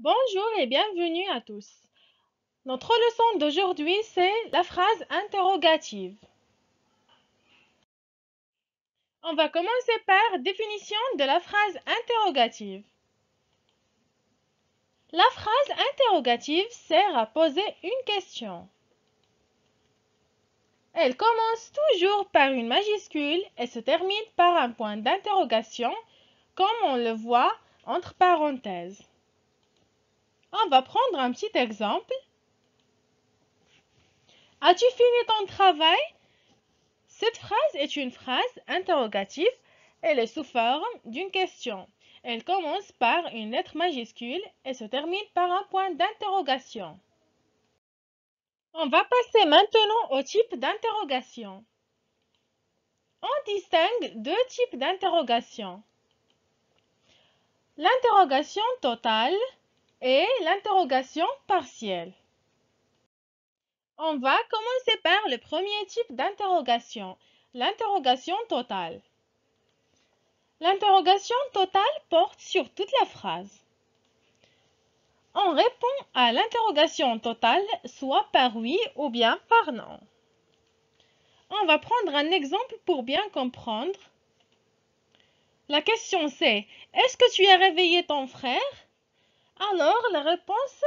Bonjour et bienvenue à tous. Notre leçon d'aujourd'hui, c'est la phrase interrogative. On va commencer par définition de la phrase interrogative. La phrase interrogative sert à poser une question. Elle commence toujours par une majuscule et se termine par un point d'interrogation, comme on le voit entre parenthèses. On va prendre un petit exemple. As-tu fini ton travail? Cette phrase est une phrase interrogative. Elle est sous forme d'une question. Elle commence par une lettre majuscule et se termine par un point d'interrogation. On va passer maintenant au type d'interrogation. On distingue deux types d'interrogation. L'interrogation totale et l'interrogation partielle. On va commencer par le premier type d'interrogation, l'interrogation totale. L'interrogation totale porte sur toute la phrase. On répond à l'interrogation totale soit par oui ou bien par non. On va prendre un exemple pour bien comprendre. La question c'est « Est-ce que tu as réveillé ton frère ?» Alors la réponse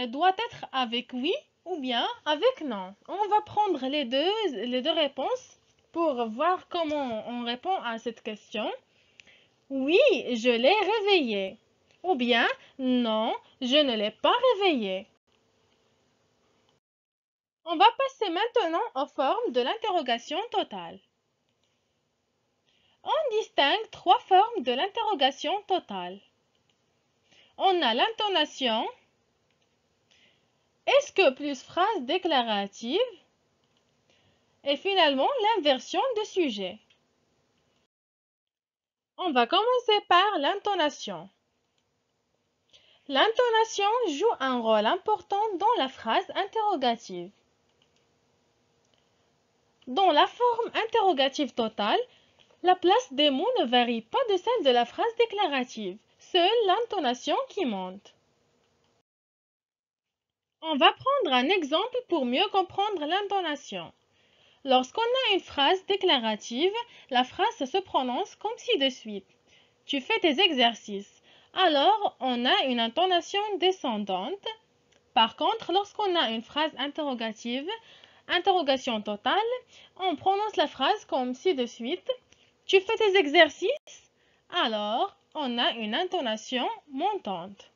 doit être avec oui ou bien avec non. On va prendre les deux réponses pour voir comment on répond à cette question. Oui, je l'ai réveillé. Ou bien, non, je ne l'ai pas réveillé. On va passer maintenant aux formes de l'interrogation totale. On distingue trois formes de l'interrogation totale. On a l'intonation. Est-ce que plus phrase déclarative? Et finalement, l'inversion de sujet. On va commencer par l'intonation. L'intonation joue un rôle important dans la phrase interrogative. Dans la forme interrogative totale, la place des mots ne varie pas de celle de la phrase déclarative, seule l'intonation qui monte. On va prendre un exemple pour mieux comprendre l'intonation. Lorsqu'on a une phrase déclarative, la phrase se prononce comme ci de suite. Tu fais tes exercices. Alors, on a une intonation descendante. Par contre, lorsqu'on a une phrase interrogative, interrogation totale, on prononce la phrase comme ci de suite. Tu fais tes exercices? Alors, on a une intonation montante.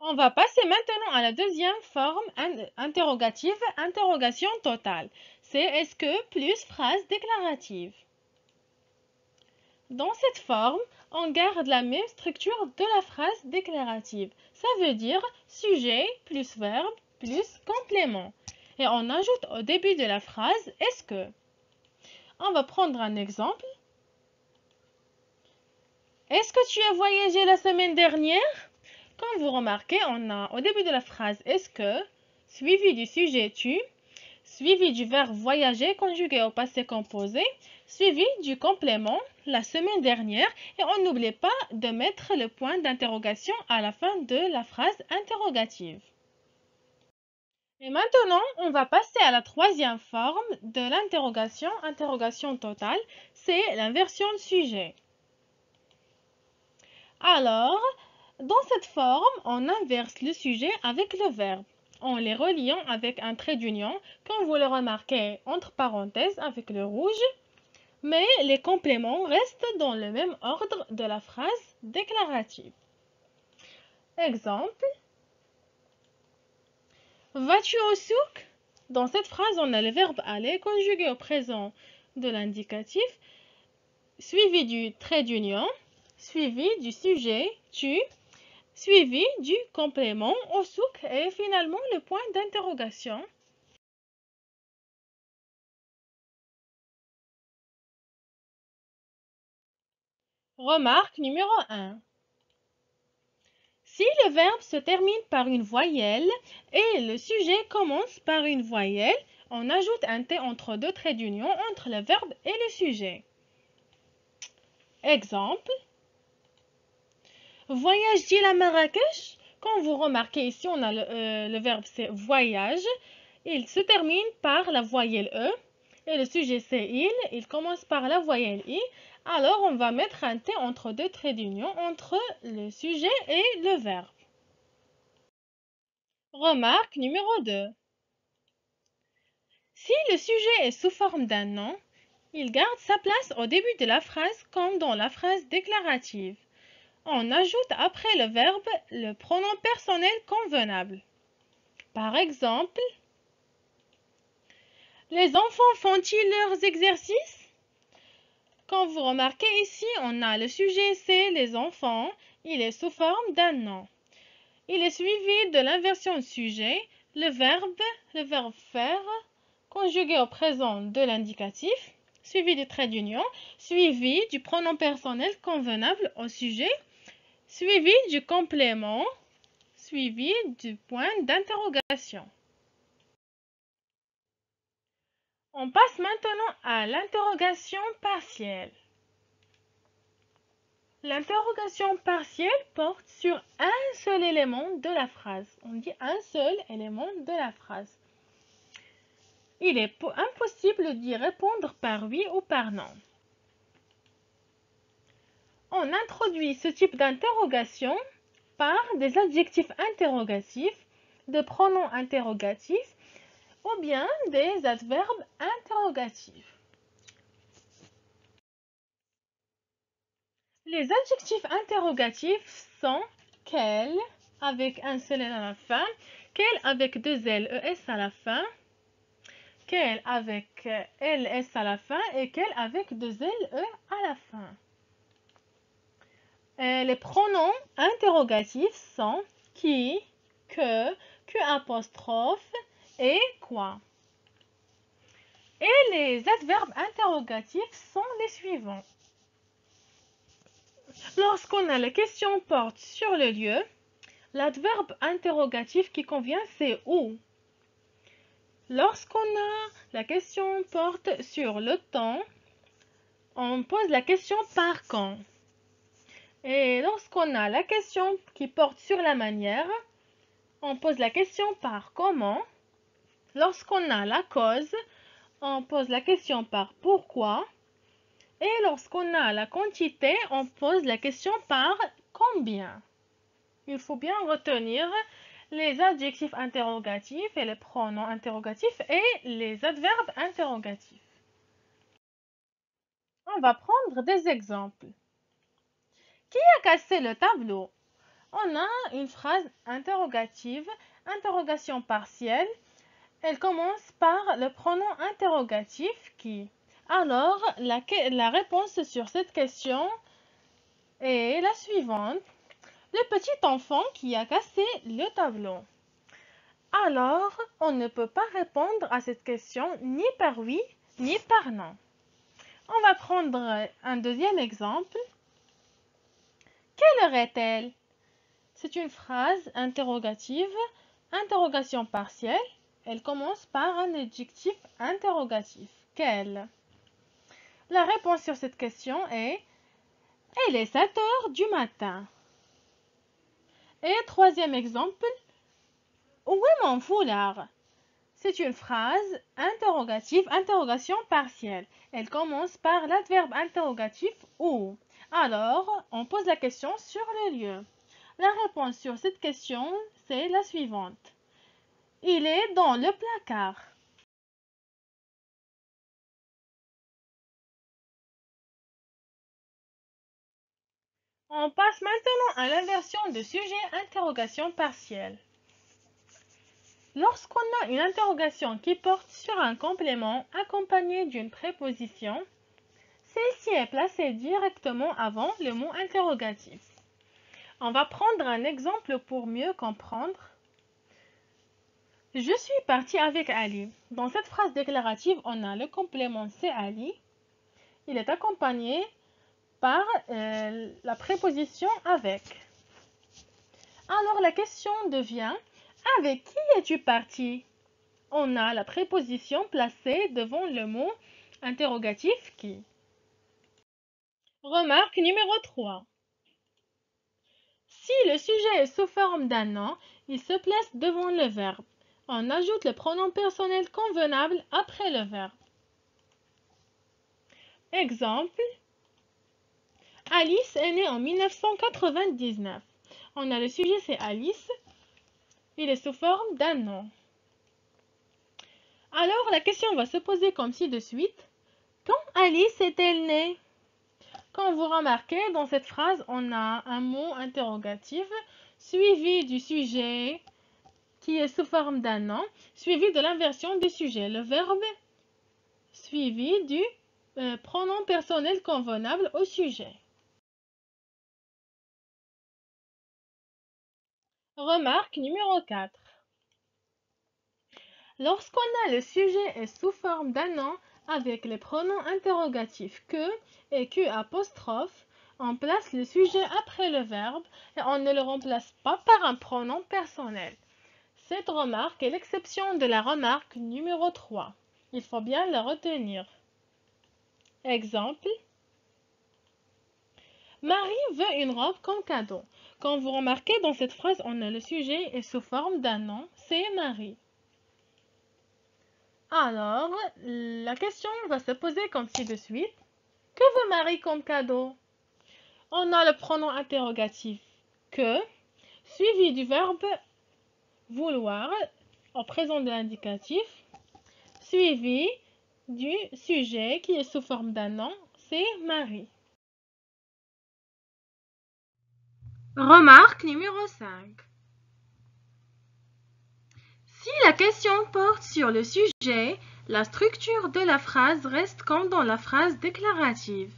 On va passer maintenant à la deuxième forme interrogative, interrogation totale. C'est est-ce que plus phrase déclarative. Dans cette forme, on garde la même structure de la phrase déclarative. Ça veut dire sujet plus verbe plus complément. Et on ajoute au début de la phrase est-ce que. On va prendre un exemple. Est-ce que tu as voyagé la semaine dernière? Comme vous remarquez, on a au début de la phrase est-ce que, suivi du sujet tu, suivi du verbe voyager conjugué au passé composé, suivi du complément la semaine dernière et on n'oublie pas de mettre le point d'interrogation à la fin de la phrase interrogative. Et maintenant, on va passer à la troisième forme de l'interrogation, interrogation totale, c'est l'inversion de sujet. Alors, dans cette forme, on inverse le sujet avec le verbe, en les reliant avec un trait d'union, comme vous le remarquez entre parenthèses avec le rouge, mais les compléments restent dans le même ordre de la phrase déclarative. Exemple. Vas-tu au souk? Dans cette phrase, on a le verbe aller conjugué au présent de l'indicatif, suivi du trait d'union, suivi du sujet tu, suivi du complément au souk et finalement le point d'interrogation. Remarque numéro 1. Si le verbe se termine par une voyelle et le sujet commence par une voyelle, on ajoute un T entre deux traits d'union entre le verbe et le sujet. Exemple. Voyage-t-il à Marrakech? Quand vous remarquez ici, on a le verbe c'est voyage. Il se termine par la voyelle E. Et le sujet c'est il commence par la voyelle I. Alors on va mettre un T entre deux traits d'union entre le sujet et le verbe. Remarque numéro 2. Si le sujet est sous forme d'un nom, il garde sa place au début de la phrase comme dans la phrase déclarative. On ajoute après le verbe le pronom personnel convenable. Par exemple, les enfants font-ils leurs exercices? Quand vous remarquez ici, on a le sujet c'est les enfants, il est sous forme d'un nom. Il est suivi de l'inversion sujet, le verbe faire, conjugué au présent de l'indicatif, suivi du trait d'union, suivi du pronom personnel convenable au sujet, suivi du complément, suivi du point d'interrogation. On passe maintenant à l'interrogation partielle. L'interrogation partielle porte sur un seul élément de la phrase. On dit un seul élément de la phrase. Il est impossible d'y répondre par oui ou par non. On introduit ce type d'interrogation par des adjectifs interrogatifs, des pronoms interrogatifs ou bien des adverbes interrogatifs. Les adjectifs interrogatifs sont quel avec un seul L à la fin, quel avec deux L, ES à la fin, quel avec LS à la fin et quel avec deux L, E à la fin. Les pronoms interrogatifs sont qui, que, apostrophe et quoi. Et les adverbes interrogatifs sont les suivants. Lorsqu'on a la question porte sur le lieu, l'adverbe interrogatif qui convient c'est où. Lorsqu'on a la question porte sur le temps, on pose la question par quand. Et lorsqu'on a la question qui porte sur la manière, on pose la question par comment. Lorsqu'on a la cause, on pose la question par pourquoi. Et lorsqu'on a la quantité, on pose la question par combien. Il faut bien retenir les adjectifs interrogatifs et les pronoms interrogatifs et les adverbes interrogatifs. On va prendre des exemples. Qui a cassé le tableau? On a une phrase interrogative, interrogation partielle. Elle commence par le pronom interrogatif qui. Alors, la réponse sur cette question est la suivante. Le petit enfant qui a cassé le tableau. Alors, on ne peut pas répondre à cette question ni par oui, ni par non. On va prendre un deuxième exemple. Quelle heure est-elle? C'est une phrase interrogative, interrogation partielle. Elle commence par un adjectif interrogatif. Quelle? La réponse sur cette question est elle est 7 heures du matin. Et troisième exemple, où est mon foulard? C'est une phrase interrogative, interrogation partielle. Elle commence par l'adverbe interrogatif où. Alors, on pose la question sur le lieu. La réponse sur cette question, c'est la suivante. Il est dans le placard. On passe maintenant à l'inversion de sujet interrogation partielle. Lorsqu'on a une interrogation qui porte sur un complément accompagné d'une préposition, celle-ci est placée directement avant le mot interrogatif. On va prendre un exemple pour mieux comprendre. Je suis partie avec Ali. Dans cette phrase déclarative, on a le complément c'est Ali. Il est accompagné par la préposition avec. Alors la question devient avec qui es-tu parti? On a la préposition placée devant le mot interrogatif qui. Remarque numéro 3. Si le sujet est sous forme d'un nom, il se place devant le verbe. On ajoute le pronom personnel convenable après le verbe. Exemple, Alice est née en 1999. On a le sujet, c'est Alice. Il est sous forme d'un nom. Alors, la question va se poser comme ci de suite. Quand Alice est-elle née? Quand vous remarquez, dans cette phrase, on a un mot interrogatif suivi du sujet qui est sous forme d'un nom, suivi de l'inversion du sujet, le verbe, suivi du pronom personnel convenable au sujet. Remarque numéro 4. Lorsqu'on a le sujet est sous forme d'un nom avec les pronoms interrogatifs que et q apostrophe, on place le sujet après le verbe et on ne le remplace pas par un pronom personnel. Cette remarque est l'exception de la remarque numéro 3. Il faut bien la retenir. Exemple. Marie veut une robe comme cadeau. Quand vous remarquez dans cette phrase, on a le sujet est sous forme d'un nom, c'est Marie. Alors, la question va se poser comme ci de suite. Que veut Marie comme cadeau? On a le pronom interrogatif que, suivi du verbe vouloir, en présent de l'indicatif, suivi du sujet qui est sous forme d'un nom, c'est Marie. Remarque numéro 5. Si la question porte sur le sujet, la structure de la phrase reste comme dans la phrase déclarative.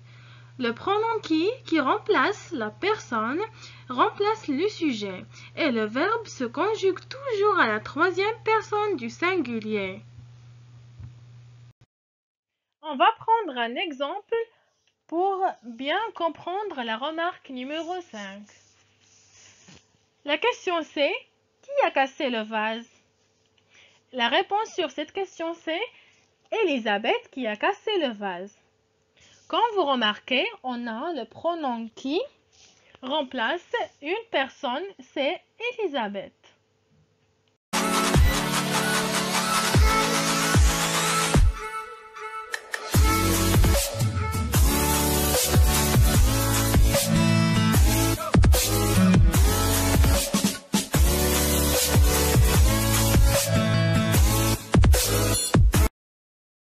Le pronom qui remplace la personne, remplace le sujet, et le verbe se conjugue toujours à la troisième personne du singulier. On va prendre un exemple pour bien comprendre la remarque numéro 5. La question c'est, qui a cassé le vase? La réponse sur cette question c'est Elisabeth qui a cassé le vase. Quand vous remarquez, on a le pronom qui remplace une personne, c'est Elisabeth.